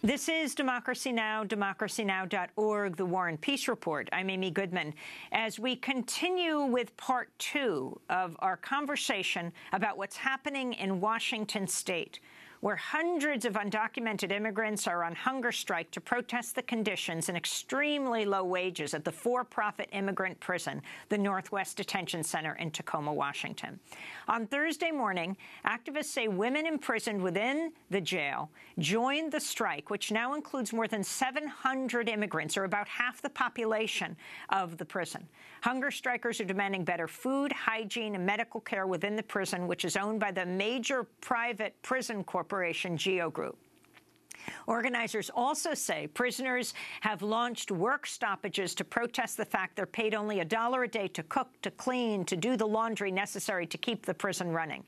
This is Democracy Now!, democracynow.org, The War and Peace Report. I'm Amy Goodman. As we continue with part 2 of our conversation about what's happening in Washington state, where hundreds of undocumented immigrants are on hunger strike to protest the conditions and extremely low wages at the for-profit immigrant prison, the Northwest Detention Center in Tacoma, Washington. On Thursday morning, activists say women imprisoned within the jail joined the strike, which now includes more than 700 immigrants, or about half the population of the prison. Hunger strikers are demanding better food, hygiene, and medical care within the prison, which is owned by the major private prison corporation, GEO Group. Organizers also say prisoners have launched work stoppages to protest the fact they're paid only $1 a day to cook, to clean, to do the laundry necessary to keep the prison running.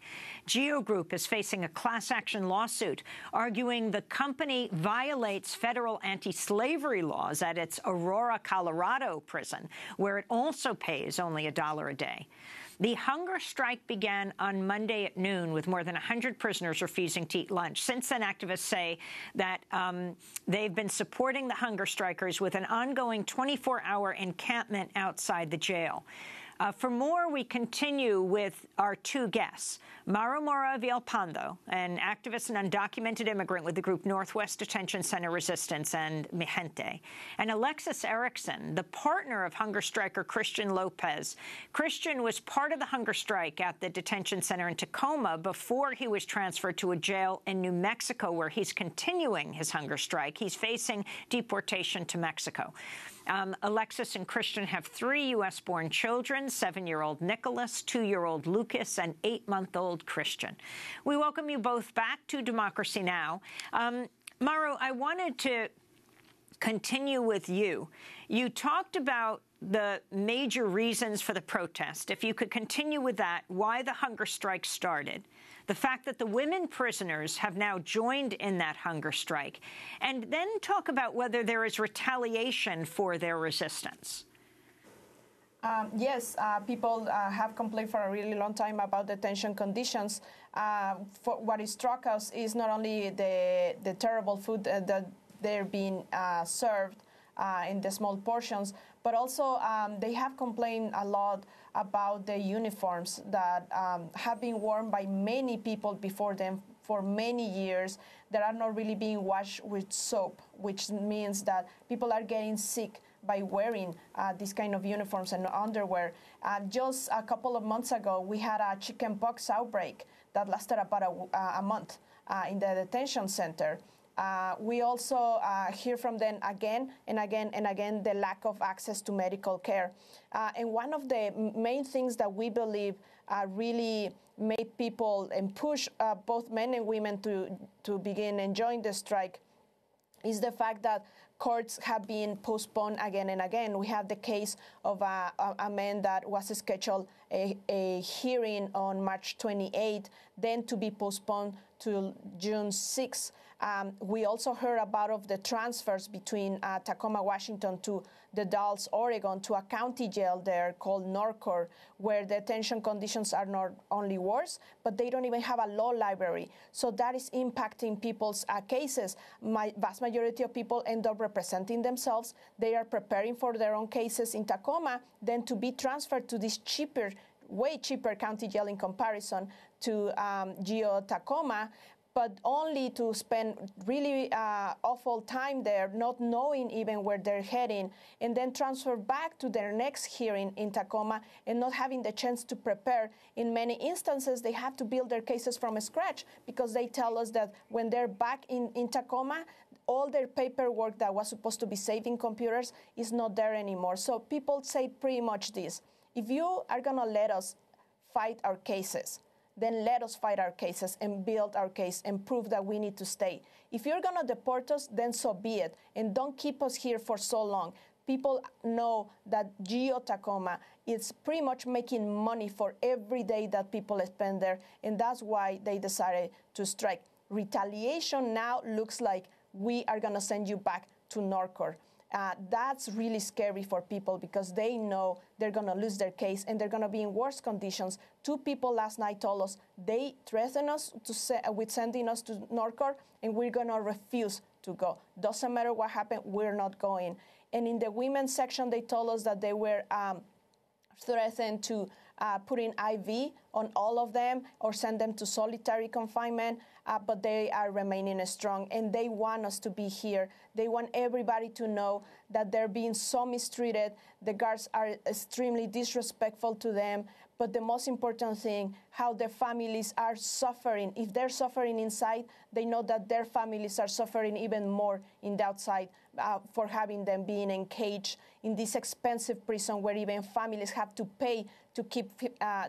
GEO Group is facing a class-action lawsuit arguing the company violates federal anti-slavery laws at its Aurora, Colorado prison, where it also pays only $1 a day. The hunger strike began on Monday at noon, with more than 100 prisoners refusing to eat lunch. Since then, activists say that they've been supporting the hunger strikers with an ongoing 24-hour encampment outside the jail. For more, we continue with our two guests, Mauro Mora Villalpando, an activist and undocumented immigrant with the group Northwest Detention Center Resistance and Mi Gente, and Alexis Erickson, the partner of hunger striker Christian Lopez. Christian was part of the hunger strike at the detention center in Tacoma before he was transferred to a jail in New Mexico, where he's continuing his hunger strike. He's facing deportation to Mexico. Alexis and Christian have 3 U.S.-born children, 7-year-old Nicholas, 2-year-old Lucas, and 8-month-old Christian. We welcome you both back to Democracy Now! Mauro, I wanted to continue with you. You talked about the major reasons for the protest. If you could continue with that, why the hunger strike started, the fact that the women prisoners have now joined in that hunger strike, and then talk about whether there is retaliation for their resistance. Yes, people have complained for a really long time about detention conditions. What struck us is not only the terrible food that they're being served in the small portions, but also they have complained a lot about the uniforms that have been worn by many people before them for many years that are not really being washed with soap, which means that people are getting sick by wearing these kind of uniforms and underwear. Just a couple of months ago, we had a chickenpox outbreak that lasted about a month in the detention center. We also hear from them again and again and again the lack of access to medical care. And one of the main things that we believe really made people and push both men and women to begin enjoying the strike is the fact that courts have been postponed again and again. We have the case of a man that was scheduled a hearing on March 28, then to be postponed to June 6. We also heard about the transfers between Tacoma, Washington to the Dalles, Oregon, to a county jail there called Norcor, where the detention conditions are not only worse, but they don't even have a law library. So that is impacting people's cases. Vast majority of people end up representing themselves. They are preparing for their own cases in Tacoma, then to be transferred to this way cheaper county jail in comparison to GEO Tacoma, but only to spend really awful time there, not knowing even where they're heading, and then transfer back to their next hearing in Tacoma and not having the chance to prepare. In many instances, they have to build their cases from scratch because they tell us that when they're back in Tacoma, all their paperwork that was supposed to be saved in computers is not there anymore. So people say pretty much this: if you are going to let us fight our cases, then let us fight our cases and build our case and prove that we need to stay. If you're going to deport us, then so be it. And don't keep us here for so long. People know that GEO Tacoma is pretty much making money for every day that people spend there, and that's why they decided to strike. Retaliation now looks like we are going to send you back to Norcor. That's really scary for people because they know they're going to lose their case and they're going to be in worse conditions. 2 people last night told us they threatened us with sending us to Northcourt, and we're going to refuse to go. Doesn't matter what happened, we're not going. And in the women's section, they told us that they were threatened to put in IV on all of them or send them to solitary confinement, but they are remaining strong, and they want us to be here. They want everybody to know that they're being so mistreated. The guards are extremely disrespectful to them, but the most important thing, how their families are suffering. If they're suffering inside, they know that their families are suffering even more in the outside for having them being encaged in this expensive prison where even families have to pay to keep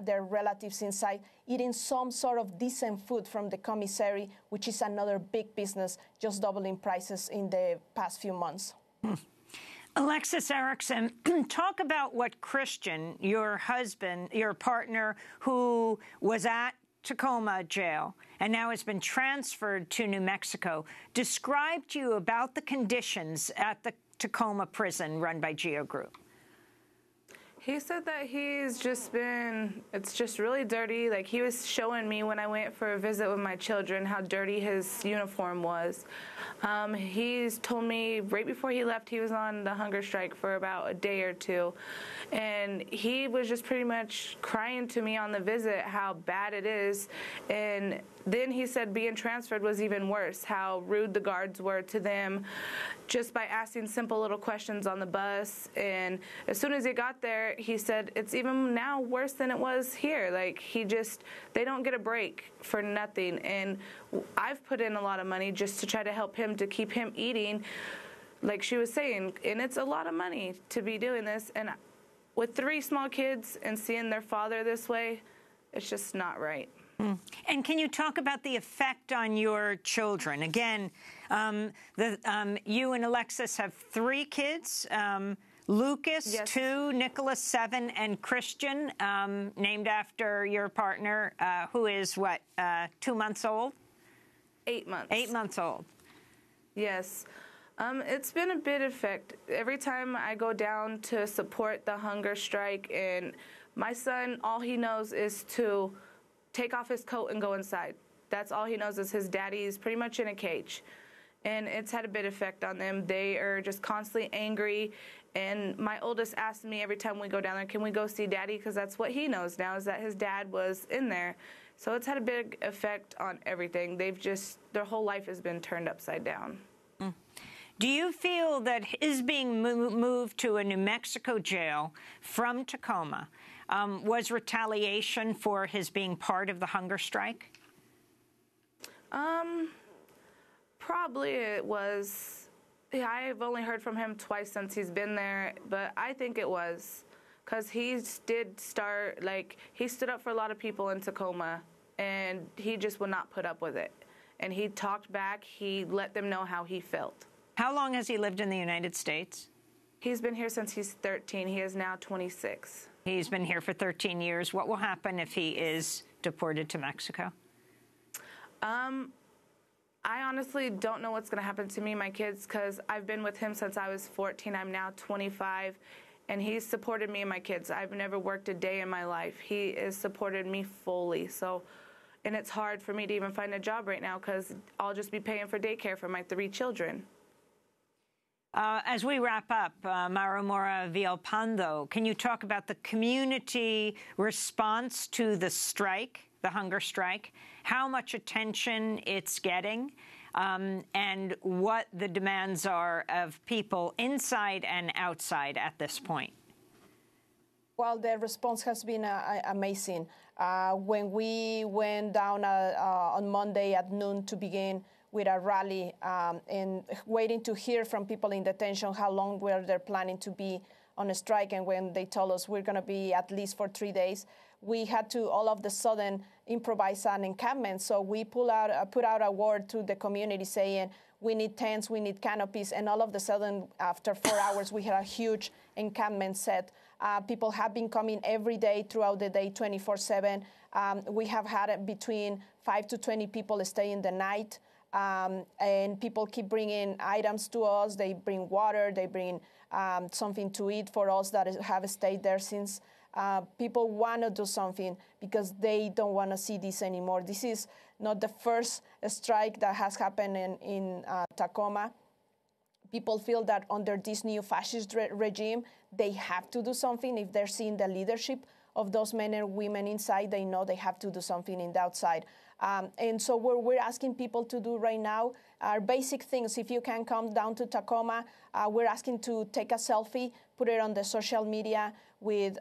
their relatives inside, eating some sort of decent food from the commissary, which is another big business, just doubling prices in the past few months. Alexis Erickson, talk about what Christian, your husband, your partner, who was at Tacoma jail and now has been transferred to New Mexico, described to you about the conditions at the Tacoma prison run by Geo Group. He said that it's just really dirty. Like, he was showing me when I went for a visit with my children how dirty his uniform was. He's told me right before he left he was on the hunger strike for about a day or two. And he was just pretty much crying to me on the visit how bad it is. And then he said being transferred was even worse, how rude the guards were to them just by asking simple little questions on the bus. And as soon as he got there, he said it's even now worse than it was here. Like, they don't get a break for nothing. And I've put in a lot of money just to try to help him, to keep him eating, like she was saying. And it's a lot of money to be doing this. And with 3 small kids and seeing their father this way, it's just not right. And can you talk about the effect on your children? Again, you and Alexis have 3 kids, Lucas, yes. 2, Nicholas, 7, and Christian, named after your partner, who is, 2 months old? 8 months. 8 months old. Yes. It's been a big effect. Every time I go down to support the hunger strike, and my son, all he knows is to take off his coat and go inside. That's all he knows, is his daddy's pretty much in a cage. And it's had a big effect on them. They are just constantly angry. And my oldest asks me every time we go down there, can we go see Daddy? Because that's what he knows now, is that his dad was in there. So it's had a big effect on everything. Their whole life has been turned upside down. Do you feel that his being moved to a New Mexico jail from Tacoma was retaliation for his being part of the hunger strike? Probably it was. Yeah, I've only heard from him twice since he's been there, but I think it was. Because he did start, he stood up for a lot of people in Tacoma, and he just would not put up with it. And he talked back. He let them know how he felt. How long has he lived in the United States? He's been here since he's 13. He is now 26. He's been here for 13 years. What will happen if he is deported to Mexico? I honestly don't know what's going to happen to me and my kids, because I've been with him since I was 14. I'm now 25, and he's supported me and my kids. I've never worked a day in my life. He has supported me fully. And it's hard for me to even find a job right now, because I'll just be paying for daycare for my 3 children. As we wrap up, Maramora Villalpando, can you talk about the community response to the strike, the hunger strike, how much attention it's getting, and what the demands are of people inside and outside at this point? Well, the response has been amazing. When we went down on Monday at noon to begin with a rally and waiting to hear from people in detention how long were they planning to be on a strike, and when they told us we're going to be at least for 3 days, we had to all of a sudden improvise an encampment. So we put out a word to the community saying we need tents, we need canopies, and all of a sudden, after 4 hours, we had a huge encampment set. People have been coming every day throughout the day, 24/7. We have had between 5 to 20 people staying the night. And people keep bringing items to us. They bring water, they bring something to eat for us that have stayed there since. People want to do something because they don't want to see this anymore. This is not the first strike that has happened in Tacoma. People feel that under this new fascist regime, they have to do something. If they're seeing the leadership of those men and women inside, they know they have to do something in the outside. And so what we're asking people to do right now are basic things. If you can come down to Tacoma, we're asking to take a selfie, put it on the social media with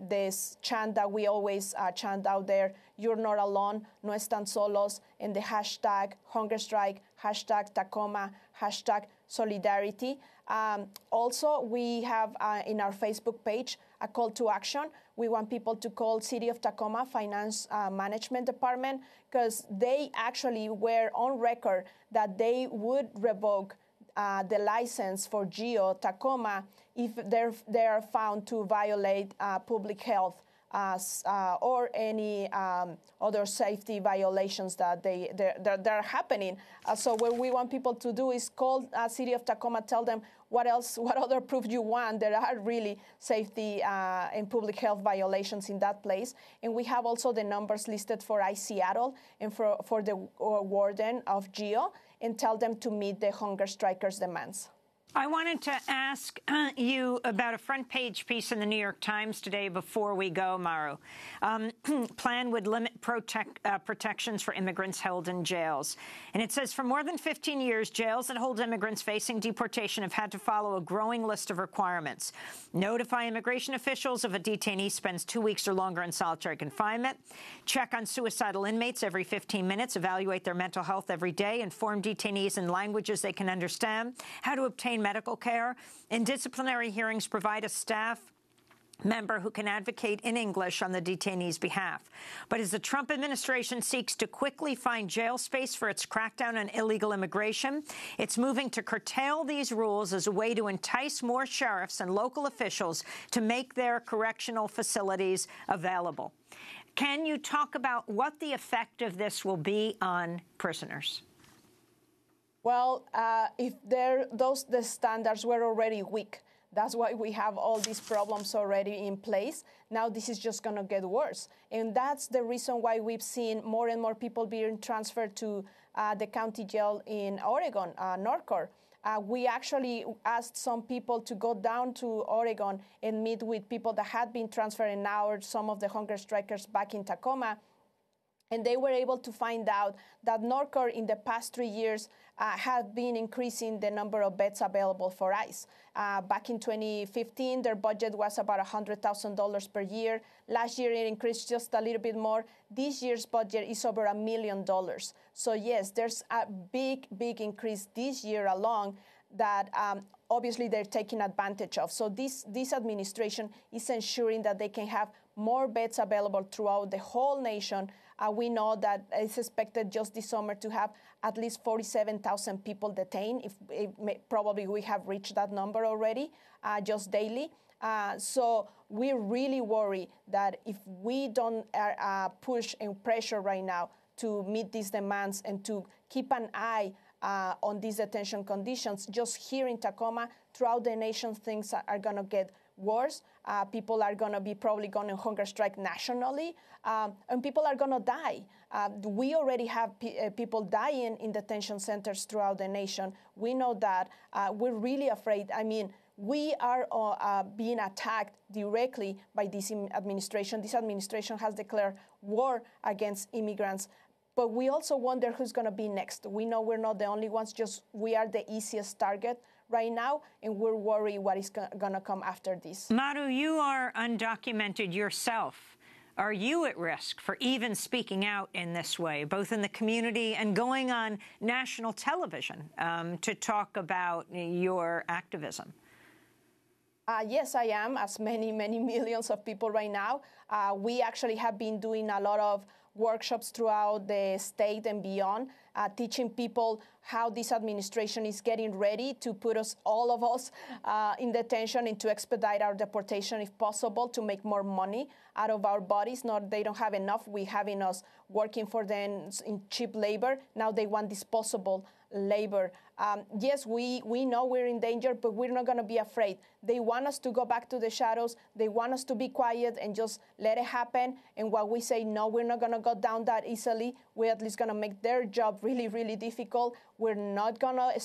this chant that we always chant out there, "You're not alone, no están solos," and the hashtag hunger strike, hashtag Tacoma, hashtag solidarity. Also, we have in our Facebook page a call to action. We want people to call City of Tacoma Finance Management Department because they actually were on record that they would revoke the license for Geo Tacoma if they are found to violate public health or any other safety violations that they're happening. So what we want people to do is call City of Tacoma, tell them what other proof you want. There are really safety and public health violations in that place. And we have also the numbers listed for iSeattle and for the warden of Geo, and tell them to meet the hunger strikers' demands. I wanted to ask you about a front-page piece in the New York Times today before we go, Maru. Plan would limit protections for immigrants held in jails. And it says, for more than 15 years, jails that hold immigrants facing deportation have had to follow a growing list of requirements. Notify immigration officials if a detainee spends 2 weeks or longer in solitary confinement. Check on suicidal inmates every 15 minutes. Evaluate their mental health every day. Inform detainees in languages they can understand. How to obtain medical care. In disciplinary hearings, provide a staff member who can advocate in English on the detainee's behalf. But as the Trump administration seeks to quickly find jail space for its crackdown on illegal immigration, it's moving to curtail these rules as a way to entice more sheriffs and local officials to make their correctional facilities available. Can you talk about what the effect of this will be on prisoners? Well, if the standards were already weak, that's why we have all these problems already in place. Now this is just going to get worse. And that's the reason why we've seen more and more people being transferred to the county jail in Oregon, Norcor. We actually asked some people to go down to Oregon and meet with people that had been transferred, and now are some of the hunger strikers back in Tacoma. And they were able to find out that Norcor in the past 3 years had been increasing the number of beds available for ICE. Back in 2015, their budget was about $100,000 per year. Last year, it increased just a little bit more. This year's budget is over $1 million. So yes, there's a big increase this year alone that obviously they're taking advantage of. So this administration is ensuring that they can have more beds available throughout the whole nation. We know that it's expected just this summer to have at least 47,000 people detained. Probably we have reached that number already, just daily. So we're really worried that if we don't push and pressure right now to meet these demands and to keep an eye on these detention conditions, just here in Tacoma, throughout the nation, things are going to get worse. People are going to be probably going to hunger strike nationally, and people are going to die. We already have people dying in detention centers throughout the nation. We know that. We're really afraid. I mean, we are being attacked directly by this administration. This administration has declared war against immigrants. But we also wonder who's going to be next. We know we're not the only ones, just we are the easiest target right now, and we're worried what is going to come after this. Maru, you are undocumented yourself. Are you at risk for even speaking out in this way, both in the community and going on national television to talk about your activism? Yes, I am, as many millions of people right now. We actually have been doing a lot of workshops throughout the state and beyond, teaching people how this administration is getting ready to put all of us in detention and to expedite our deportation if possible, to make more money out of our bodies. They don't have enough. We having us working for them in cheap labor. Now they want disposable labor. Yes, we know we're in danger, but we're not going to be afraid. They want us to go back to the shadows. They want us to be quiet and just let it happen. And while we say, no, we're not going to go down that easily, we're at least going to make their job really, really difficult. We're not going to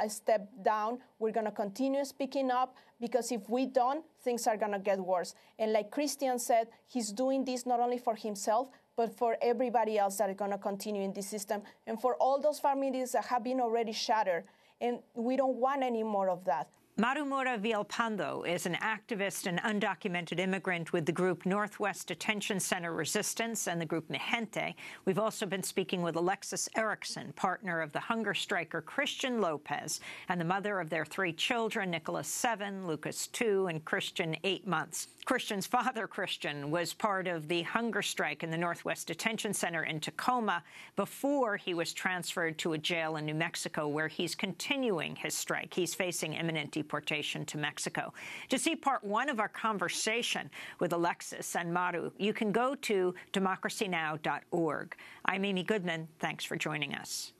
step down. We're going to continue speaking up, because if we don't, things are going to get worse. And like Christian said, he's doing this not only for himself, but for everybody else that are going to continue in this system, and for all those families that have been already shattered. And we don't want any more of that. Maru Mora Villalpando is an activist and undocumented immigrant with the group Northwest Detention Center Resistance and the group Mi Gente. We've also been speaking with Alexis Erickson, partner of the hunger striker Christian Lopez, and the mother of their 3 children, Nicholas 7, Lucas 2, and Christian 8 months. Christian's father, Christian, was part of the hunger strike in the Northwest Detention Center in Tacoma before he was transferred to a jail in New Mexico, where he's continuing his strike. He's facing imminent deportation to Mexico. To see part 1 of our conversation with Alexis and Maru, you can go to democracynow.org. I'm Amy Goodman. Thanks for joining us.